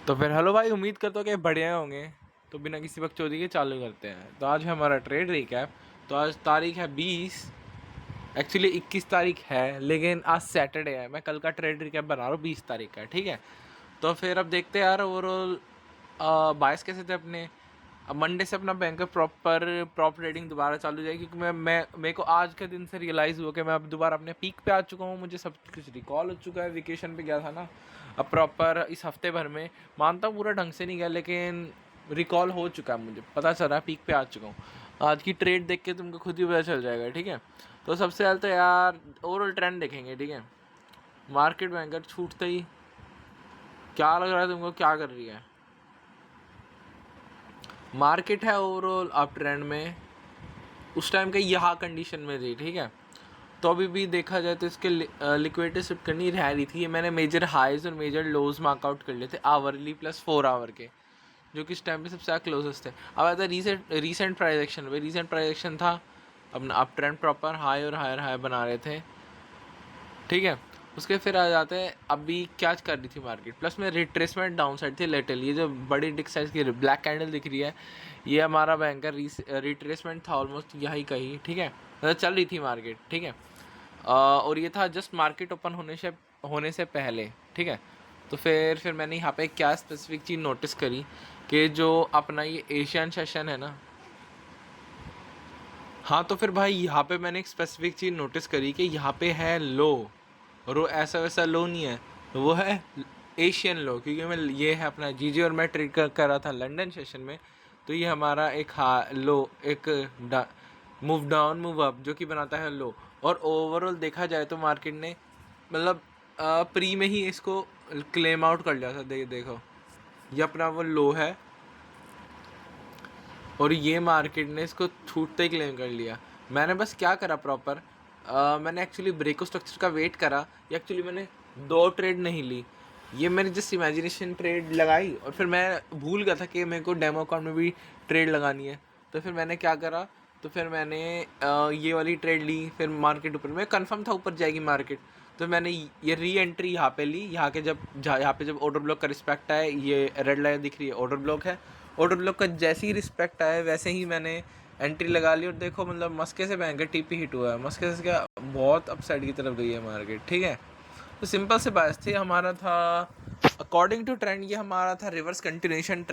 तो फिर हेलो भाई, उम्मीद करता हूँ कि बढ़िया होंगे। तो बिना किसी बकचोदी के चालू करते हैं। तो आज है हमारा ट्रेड रिकैप। तो आज तारीख है 20, एक्चुअली 21 तारीख है, लेकिन आज सैटरडे है। मैं कल का ट्रेड रिकैप बना रहा हूँ 20 तारीख का, ठीक है। तो फिर अब देखते हैं यार ओवरऑल बायस कैसे थे अपने। अब मंडे से अपना बैंक प्रॉप ट्रेडिंग दोबारा चालू हो जाएगी, क्योंकि मैं मेरे को आज के दिन से रियलाइज़ हुआ कि मैं अब दोबारा अपने पीक पे आ चुका हूँ। मुझे सब कुछ रिकॉल हो चुका है, वेकेशन पे गया था ना। अब प्रॉपर इस हफ्ते भर में मानता हूँ पूरा ढंग से नहीं गया, लेकिन रिकॉल हो चुका है। मुझे पता चल रहा है पीक पे आ चुका हूँ। आज की ट्रेड देख के तुमको खुद ही पता चल जाएगा, ठीक है। तो सबसे पहले तो यार ओवरऑल ट्रेंड देखेंगे, ठीक है। मार्केट बैंकर छूटते ही क्या लग रहा है तुमको, क्या कर रही है मार्केट? है ओवरऑल अप ट्रेंड में, उस टाइम के यहाँ कंडीशन में थी, ठीक है। तो अभी भी देखा जाए तो इसके लिक्विडिटी शिफ्ट करनी रह रही थी। ये मैंने मेजर हाइज और मेजर लोज मार्कआउट कर लिए थे आवरली प्लस 4 आवर के, जो कि इस टाइम पे सबसे ज़्यादा क्लोजेस्ट थे। अब आता है रीसेंट प्राइस एक्शन पे। रीसेंट प्राइस एक्शन था अपना अप ट्रेंड, प्रॉपर हाई और हायर हाई बना रहे थे, ठीक है। उसके फिर आ जाते हैं अभी क्या कर रही थी मार्केट, प्लस में रिट्रेसमेंट डाउन साइड थी लेटल। ये जो बड़ी डिक साइज की ब्लैक कैंडल दिख रही है, ये हमारा बैंकर रिट्रेसमेंट था ऑलमोस्ट यही कहीं, ठीक है। मतलब चल रही थी मार्केट, ठीक है। और ये था जस्ट मार्केट ओपन होने से पहले, ठीक है। तो फिर मैंने यहाँ पे क्या स्पेसिफिक चीज़ नोटिस करी कि जो अपना ये एशियन सेशन है ना, हाँ, तो फिर भाई यहाँ पे मैंने एक स्पेसिफिक चीज़ नोटिस करी कि यहाँ पे है लो, और वो ऐसा वैसा लो नहीं है, तो वो है एशियन लो। क्योंकि मैं ये है अपना जीजी और मैं ट्रेड कर रहा था लंदन सेशन में। तो ये हमारा एक लो, एक मूव डाउन मूव अप जो कि बनाता है लो। और ओवरऑल देखा जाए तो मार्केट ने मतलब प्री में ही इसको क्लेम आउट कर लिया था। देखो ये अपना वो लो है, और ये मार्केट ने इसको छूटते ही क्लेम कर लिया। मैंने बस क्या करा प्रॉपर, मैंने एक्चुअली ब्रेको स्ट्रक्चर का वेट करा। या एक्चुअली मैंने 2 ट्रेड नहीं ली, ये मैंने जस्ट इमेजिनेशन ट्रेड लगाई, और फिर मैं भूल गया था कि मेरे को डेमो अकाउंट में भी ट्रेड लगानी है। तो फिर मैंने क्या करा, तो फिर मैंने ये वाली ट्रेड ली। फिर मार्केट ऊपर, मैं कंफर्म था ऊपर जाएगी मार्केट। तो मैंने ये री एंट्री यहाँ पे ली। यहाँ के यहाँ पे जब ऑर्डर ब्लॉक का रिस्पेक्ट है, ये रेड लाइन दिख रही है ऑर्डर ब्लॉक है। ऑर्डर ब्लॉक का जैसे ही रिस्पेक्ट आया वैसे ही मैंने एंट्री लगा ली। और देखो मतलब मस्के से बैंक टीपी हिट हुआ है। मस्के से क्या बहुत अपसाइड की तरफ गई है मार्केट, ठीक है। तो सिंपल से बात थी, हमारा था अकॉर्डिंग टू ट्रेंड, ये हमारा था reverse continuation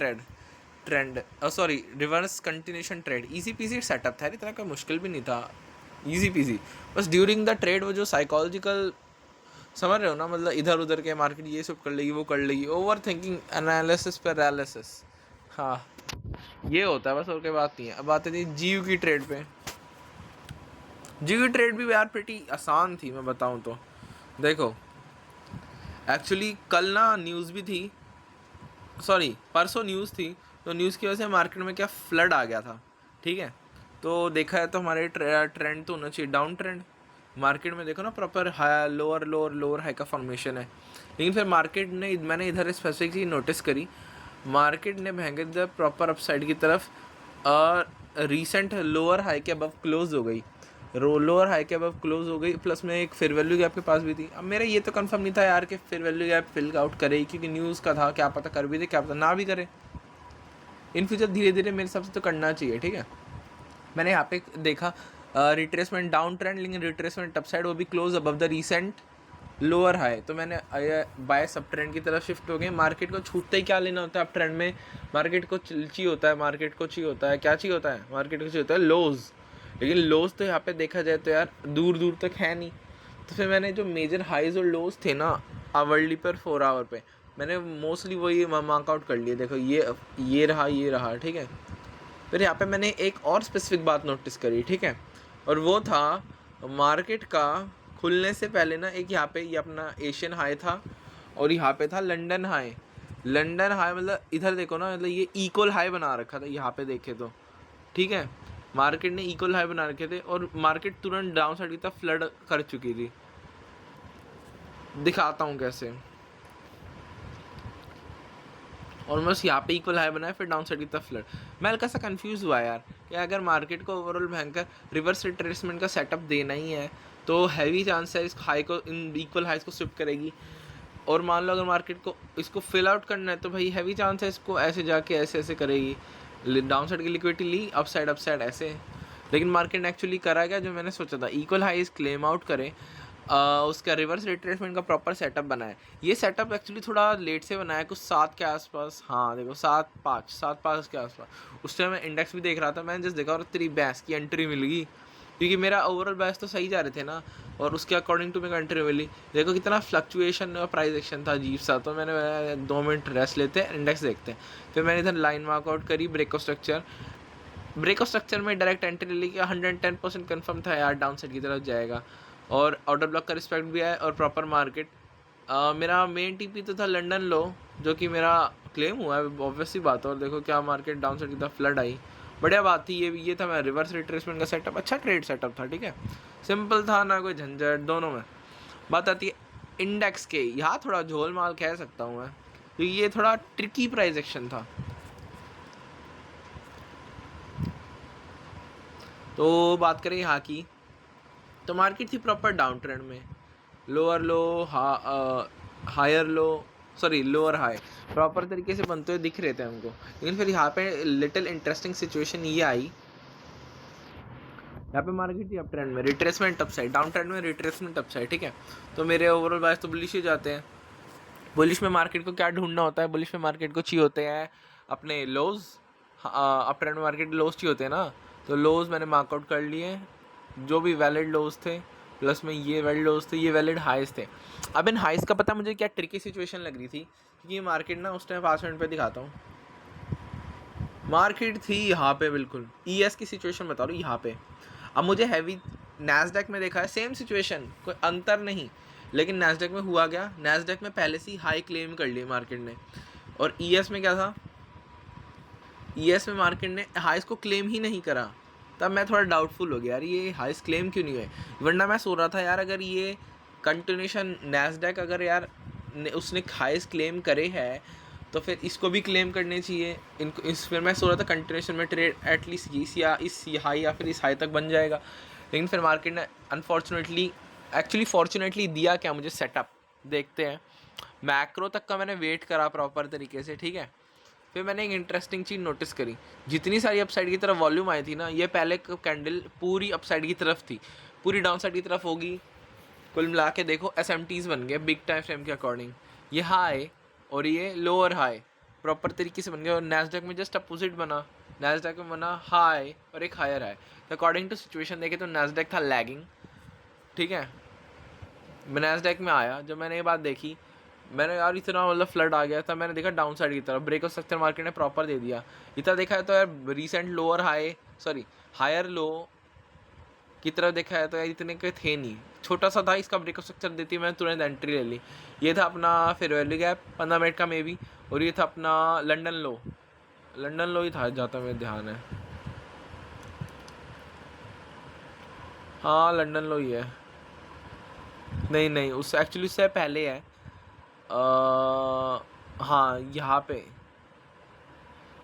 sorry reverse continuation trade. Easy PG setup था, इतना कोई मुश्किल भी नहीं था, इजी पीजी। बस ड्यूरिंग द ट्रेड वो जो साइकोलॉजिकल, समझ रहे हो ना, मतलब इधर उधर के मार्केट ये सब कर लेगी वो कर लेगी, ओवर थिंकिंग एनालिसिस पैरालिसिस, हाँ ये होता है बस, और कोई बात नहीं है। अब आते थे जीयू की ट्रेड पे। जीयू की ट्रेड भी यार प्रीटी आसान थी, मैं बताऊं तो। देखो एक्चुअली कल ना न्यूज़ भी थी, सॉरी परसों न्यूज़ थी। तो न्यूज़ की वजह से मार्केट में क्या फ्लड आ गया था, ठीक है। तो देखा है तो हमारे ट्रेंड तो होना चाहिए डाउन ट्रेंड। मार्केट में देखो ना proper high lower lower lower high का फॉर्मेशन है। लेकिन फिर मार्केट ने, मैंने इधर स्पेसिफिक चीज़ नोटिस करी, मार्केट ने भयंकर प्रॉपर अपसाइड की तरफ रीसेंट लोअर हाई के अबव क्लोज हो गई। लोअर हाई के अबव क्लोज हो गई, प्लस में एक फेयर वैल्यू गैप के पास भी थी। अब मेरा ये तो कंफर्म नहीं था यार कि fair value gap fill out करे, क्योंकि न्यूज़ का था, क्या पता कर भी दे क्या पता ना भी करे। इन फ्यूचर धीरे धीरे मेरे हिसाब से तो करना चाहिए, ठीक है। मैंने यहाँ पे देखा रिट्रेसमेंट डाउन ट्रेंड, लेकिन रिट्रेसमेंट अप साइड, वो भी close above the recent lower high. तो मैंने बाय सब ट्रेंड की तरफ शिफ्ट हो गए। मार्केट को छूटते ही क्या लेना होता है अप ट्रेंड में, मार्केट को चाहिए होता है, मार्केट को चाहिए होता है, क्या चाहिए होता है, मार्केट को चाहिए होता है लोज। लेकिन लोज तो यहाँ पे देखा जाए तो यार दूर दूर तक है नहीं। तो फिर मैंने जो मेजर हाइज और लोज थे ना आवरली पर 4 आवर पे, मैंने मोस्टली वही मार्कआउट कर लिए। देखो ये रहा, ठीक है। फिर यहाँ पे मैंने एक और स्पेसिफिक बात नोटिस करी, ठीक है। और वो था मार्केट का खुलने से पहले ना, एक यहाँ पे ये अपना एशियन हाई था, और यहाँ पे था लंदन हाई। लंदन हाई मतलब इधर देखो ना, मतलब ये इक्वल हाई बना रखा था यहाँ पे देखे तो, ठीक है। मार्केट ने इक्वल हाई बना रखे थे, और मार्केट तुरंत डाउन साइड की तरफ फ्लड कर चुकी थी। दिखाता हूँ कैसे। ऑलमोस्ट यहाँ पे इक्वल हाई बनाया, फिर डाउन साइड की तरफ फ्लड। मैं हल्का सा कंफ्यूज हुआ यार कि अगर मार्केट को ओवरऑल भयंकर रिवर्स रिट्रेसमेंट का सेटअप देना ही है, तो हैवी चांस है इस हाई को, इन इक्वल हाइज को स्विप करेगी। और मान लो अगर मार्केट को इसको फिल आउट करना है तो भाई हैवी चांस है इसको ऐसे जाके ऐसे ऐसे करेगी, डाउन साइड की लिक्विडिटी ली, अप साइड ऐसे। लेकिन मार्केट ने एक्चुअली करा क्या जो मैंने सोचा था, इक्वल हाइज क्लेम आउट करे, उसका रिवर्स रिट्रेसमेंट का प्रॉपर सेटअप बनाया। ये सेटअप एक्चुअली थोड़ा लेट से बनाया, कुछ 7 के आसपास, हाँ देखो 7-5 के आसपास। उस टाइम मैं इंडेक्स भी देख रहा था, मैंने जस्ट देखा और तेरी भैंस की एंट्री मिल गई, क्योंकि मेरा ओवरऑल बैच तो सही जा रहे थे ना, और उसके अकॉर्डिंग टू मेरे को एंट्री मिली। देखो कितना फ्लक्चुएशन और प्राइस एक्शन था अजीब सा। तो मैंने 2 मिनट रेस्ट लेते हैं, इंडेक्स देखते हैं। फिर मैंने इधर लाइन मार्कआउट करी, ब्रेक ऑफ स्ट्रक्चर में डायरेक्ट एंट्री ले लिया। 110% कन्फर्म था यार डाउन साइड की तरफ जाएगा, और ऑर्डर ब्लॉक का रिस्पेक्ट भी है और प्रॉपर मार्केट। मेरा मेन टीपी तो था लंदन लो, जो कि मेरा क्लेम हुआ है, ऑब्वियसली बात है। और देखो क्या मार्केट डाउन साइड की तरफ फ्लड आई, बढ़िया बात थी। ये था मेरा रिवर्स रिट्रेसमेंट का सेटअप, अच्छा ट्रेड सेटअप था, ठीक है, सिंपल था, ना कोई झंझट दोनों में। बात आती है इंडेक्स के, यहाँ थोड़ा झोल माल कह सकता हूँ मैं, क्योंकि ये थोड़ा ट्रिकी प्राइस एक्शन था। तो बात करें यहाँ की, तो मार्केट थी प्रॉपर डाउन ट्रेंड में, lower low higher low, sorry lower high proper तरीके से बनते हुए दिख रहे थे हमको। लेकिन फिर यहाँ पे लिटिल इंटरेस्टिंग सिचुएशन ये आई, यहाँ पे मार्केट थी अप ट्रेंड में, retracement up side, down trend में रिट्रेसमेंट अप साइड, ठीक है। तो मेरे ओवरऑल बायस तो बुलिश ही जाते हैं। बुलिश में मार्केट को क्या ढूंढना होता है, बुलिश में मार्केट को चाहिए होते हैं अपने लोज, अप ट्रेंड में मार्केट लोज चाहिए होते हैं ना। तो लोज मैंने मार्कआउट कर लिए, जो भी वैलिड लोज थे, प्लस में ये वैलिड लोज थे, ये वैलिड हाइज थे। अब इन हाइज का पता मुझे क्या ट्रिकी सिचुएशन लग रही थी, क्योंकि मार्केट ना उस टाइम 5 मिनट पे दिखाता हूँ, मार्केट थी यहाँ पे बिल्कुल ES की सिचुएशन बता रहा हूँ यहाँ पे। अब मुझे हैवी नैस्डैक में देखा है सेम सिचुएशन, कोई अंतर नहीं। लेकिन नैस्डैक में हुआ क्या, नैस्डैक में पहले से ही हाई क्लेम कर लिए मार्केट ने, और ES में क्या था, ES में मार्केट ने हाइस को क्लेम ही नहीं करा। तब मैं थोड़ा डाउटफुल हो गया, यार ये हाइस क्लेम क्यों नहीं हुए। वरना मैं सो रहा था यार अगर ये कंटिन्यूशन नैस्डैक अगर यार उसने हाइस क्लेम करे है तो फिर इसको भी क्लेम करने चाहिए इनको। फिर मैं सोच रहा था कंटिन्यूशन में ट्रेड एटलीस्ट इस हाई या फिर इस हाई तक बन जाएगा। लेकिन फिर मार्केट ने अनफॉर्चुनेटली, एक्चुअली फॉर्चुनेटली दिया क्या मुझे सेटअप, देखते हैं। मैक्रो तक का मैंने वेट करा प्रॉपर तरीके से, ठीक है। फिर मैंने एक इंटरेस्टिंग चीज़ नोटिस करी, जितनी सारी अपसाइड की तरफ वॉल्यूम आई थी ना, ये पहले कैंडल पूरी अपसाइड की तरफ थी, पूरी डाउन साइड की तरफ होगी। कुल मिला के देखो SMTs बन गए बिग टाइम फ्रेम के अकॉर्डिंग, ये हाई और ये लोअर हाई प्रॉपर तरीके से बन गया। और नैस्डैक में जस्ट अपोजिट बना, नैस्डैक में बना हाई और एक हायर हाई। तो अकॉर्डिंग टू सिचुएशन देखे तो नैस्डैक था लैगिंग, ठीक है। मैं नैस्डैक में आया, जब मैंने ये बात देखी, मैंने यार इतना मतलब फ्लड आ गया था, मैंने देखा डाउन साइड की तरफ ब्रेक ऑफ स्ट्रक्चर मार्केट ने प्रॉपर दे दिया। इतना देखा है तो यार recent lower high, sorry higher low की तरफ देखा है तो यार इतने के थे नहीं, छोटा सा था, इसका ब्रेक ऑफ स्ट्रक्चर देती मैंने तुरंत एंट्री ले ली। ये था अपना फेयर वैल्यू गैप 15 मिनट का मे बी, और ये था अपना लंदन लो ही था जाता मेरे ध्यान है, हाँ लंदन लो ही है, नहीं उस एक्चुअली उससे पहले है। हाँ यहाँ पे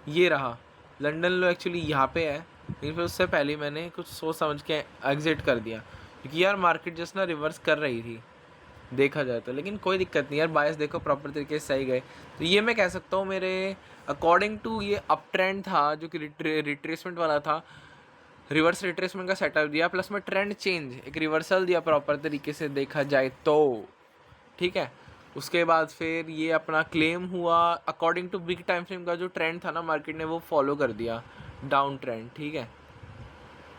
ये रहा लंदन लो, एक्चुअली यहाँ पे है। लेकिन फिर उससे पहले मैंने कुछ सोच समझ के एग्जिट कर दिया, क्योंकि यार मार्केट जस्ट ना रिवर्स कर रही थी देखा जाए तो। लेकिन कोई दिक्कत नहीं यार, बायस देखो प्रॉपर तरीके से सही गए। तो ये मैं कह सकता हूँ मेरे अकॉर्डिंग टू ये अप ट्रेंड था जो कि रिट्रेसमेंट वाला था, रिवर्स रिट्रेसमेंट का सेटअप दिया, प्लस में ट्रेंड चेंज एक रिवर्सल दिया प्रॉपर तरीके से देखा जाए तो, ठीक है। उसके बाद फिर ये अपना क्लेम हुआ according to big time frame का जो ट्रेंड था ना, मार्केट ने वो फॉलो कर दिया डाउन ट्रेंड, ठीक है।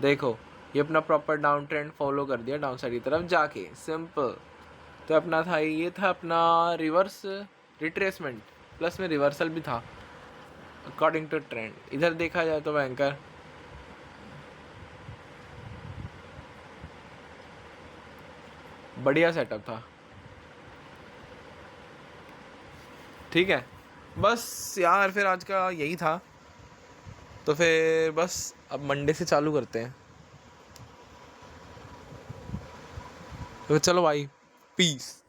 देखो ये अपना प्रॉपर डाउन ट्रेंड फॉलो कर दिया डाउन साइड की तरफ जाके, सिंपल। तो अपना था ये था अपना रिवर्स रिट्रेसमेंट, प्लस में रिवर्सल भी था अकॉर्डिंग टू ट्रेंड। इधर देखा जाए तो बैंकर बढ़िया सेटअप था, ठीक है। बस यार फिर आज का यही था, तो फिर बस अब मंडे से चालू करते हैं। तो चलो भाई, पीस।